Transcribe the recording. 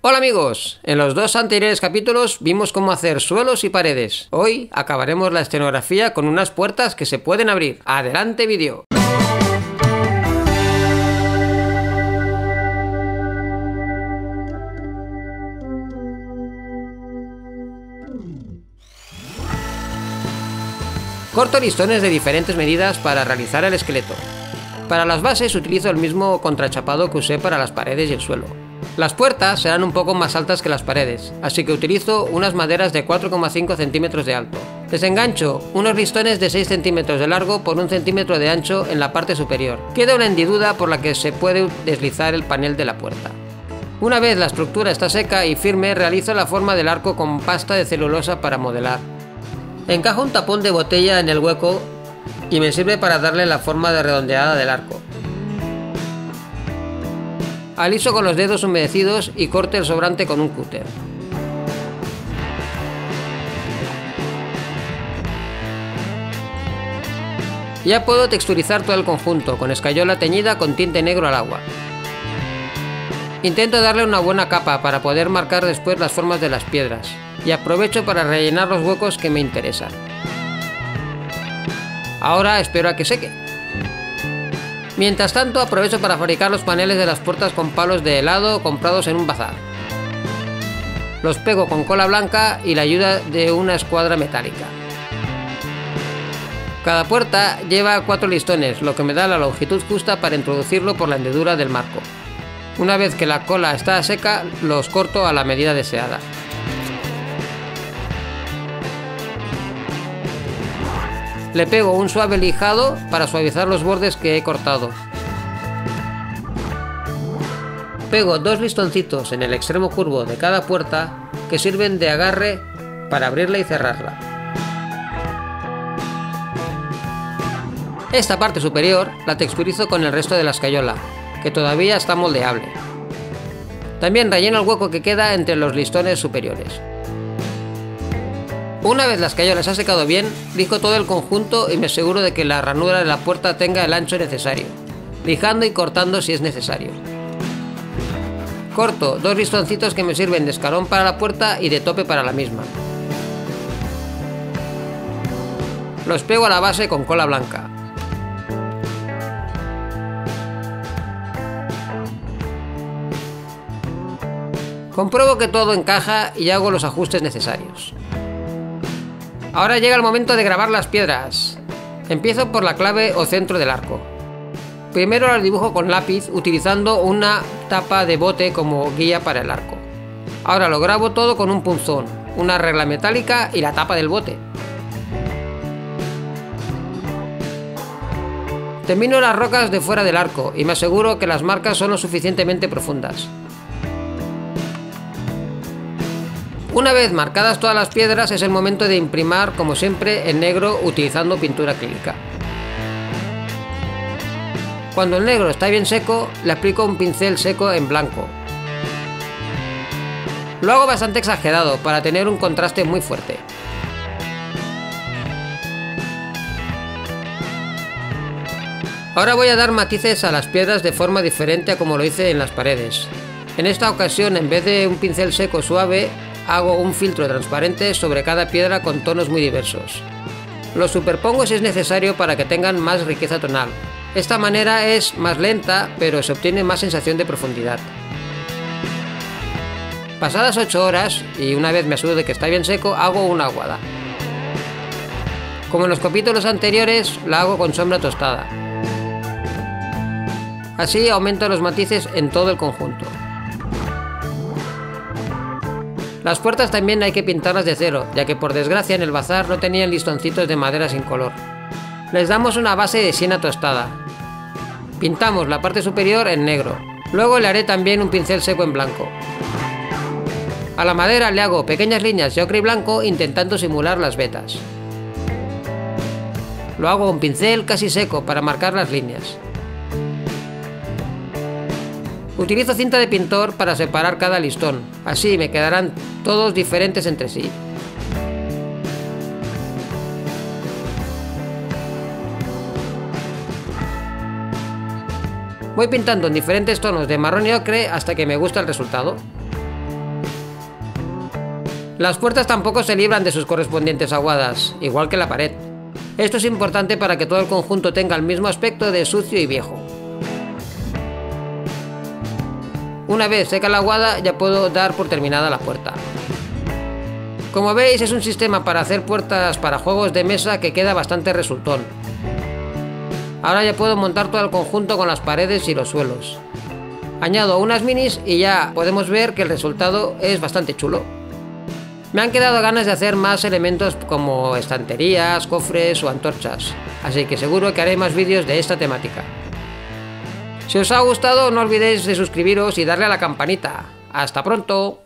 Hola amigos, en los dos anteriores capítulos vimos cómo hacer suelos y paredes. Hoy acabaremos la escenografía con unas puertas que se pueden abrir. ¡Adelante vídeo! Corto listones de diferentes medidas para realizar el esqueleto. Para las bases utilizo el mismo contrachapado que usé para las paredes y el suelo. Las puertas serán un poco más altas que las paredes, así que utilizo unas maderas de 4,5 centímetros de alto. Desengancho unos listones de 6 centímetros de largo por 1 centímetro de ancho en la parte superior. Queda una hendidura por la que se puede deslizar el panel de la puerta. Una vez la estructura está seca y firme, realizo la forma del arco con pasta de celulosa para modelar. Encajo un tapón de botella en el hueco y me sirve para darle la forma de redondeada del arco. Aliso con los dedos humedecidos y corte el sobrante con un cúter. Ya puedo texturizar todo el conjunto con escayola teñida con tinte negro al agua. Intento darle una buena capa para poder marcar después las formas de las piedras y aprovecho para rellenar los huecos que me interesan. Ahora espero a que seque. Mientras tanto aprovecho para fabricar los paneles de las puertas con palos de helado comprados en un bazar. Los pego con cola blanca y la ayuda de una escuadra metálica. Cada puerta lleva 4 listones, lo que me da la longitud justa para introducirlo por la hendidura del marco. Una vez que la cola está seca, los corto a la medida deseada. Le pego un suave lijado para suavizar los bordes que he cortado. Pego 2 listoncitos en el extremo curvo de cada puerta que sirven de agarre para abrirla y cerrarla. Esta parte superior la texturizo con el resto de la escayola, que todavía está moldeable. También relleno el hueco que queda entre los listones superiores. Una vez la escayola se ha secado bien, lijo todo el conjunto y me aseguro de que la ranura de la puerta tenga el ancho necesario, lijando y cortando si es necesario. Corto 2 listoncitos que me sirven de escalón para la puerta y de tope para la misma. Los pego a la base con cola blanca. Compruebo que todo encaja y hago los ajustes necesarios. Ahora llega el momento de grabar las piedras. Empiezo por la clave o centro del arco. Primero las dibujo con lápiz utilizando una tapa de bote como guía para el arco. Ahora lo grabo todo con un punzón, una regla metálica y la tapa del bote. Termino las rocas de fuera del arco y me aseguro que las marcas son lo suficientemente profundas. Una vez marcadas todas las piedras es el momento de imprimir, como siempre, en negro utilizando pintura acrílica. Cuando el negro está bien seco, le aplico un pincel seco en blanco. Lo hago bastante exagerado para tener un contraste muy fuerte. Ahora voy a dar matices a las piedras de forma diferente a como lo hice en las paredes. En esta ocasión, en vez de un pincel seco suave, hago un filtro transparente sobre cada piedra con tonos muy diversos. Los superpongo si es necesario para que tengan más riqueza tonal. Esta manera es más lenta, pero se obtiene más sensación de profundidad. Pasadas 8 horas, y una vez me aseguro de que está bien seco, hago una aguada. Como en los capítulos anteriores, la hago con sombra tostada. Así aumento los matices en todo el conjunto. Las puertas también hay que pintarlas de cero, ya que por desgracia en el bazar no tenían listoncitos de madera sin color. Les damos una base de siena tostada. Pintamos la parte superior en negro. Luego le haré también un pincel seco en blanco. A la madera le hago pequeñas líneas de ocre y blanco intentando simular las vetas. Lo hago con pincel casi seco para marcar las líneas. Utilizo cinta de pintor para separar cada listón, así me quedarán todos diferentes entre sí. Voy pintando en diferentes tonos de marrón y ocre hasta que me gusta el resultado. Las puertas tampoco se libran de sus correspondientes aguadas, igual que la pared. Esto es importante para que todo el conjunto tenga el mismo aspecto de sucio y viejo. Una vez seca la aguada, ya puedo dar por terminada la puerta. Como veis, es un sistema para hacer puertas para juegos de mesa que queda bastante resultón. Ahora ya puedo montar todo el conjunto con las paredes y los suelos. Añado unas minis y ya podemos ver que el resultado es bastante chulo. Me han quedado ganas de hacer más elementos como estanterías, cofres o antorchas, así que seguro que haré más vídeos de esta temática. Si os ha gustado, no olvidéis de suscribiros y darle a la campanita. ¡Hasta pronto!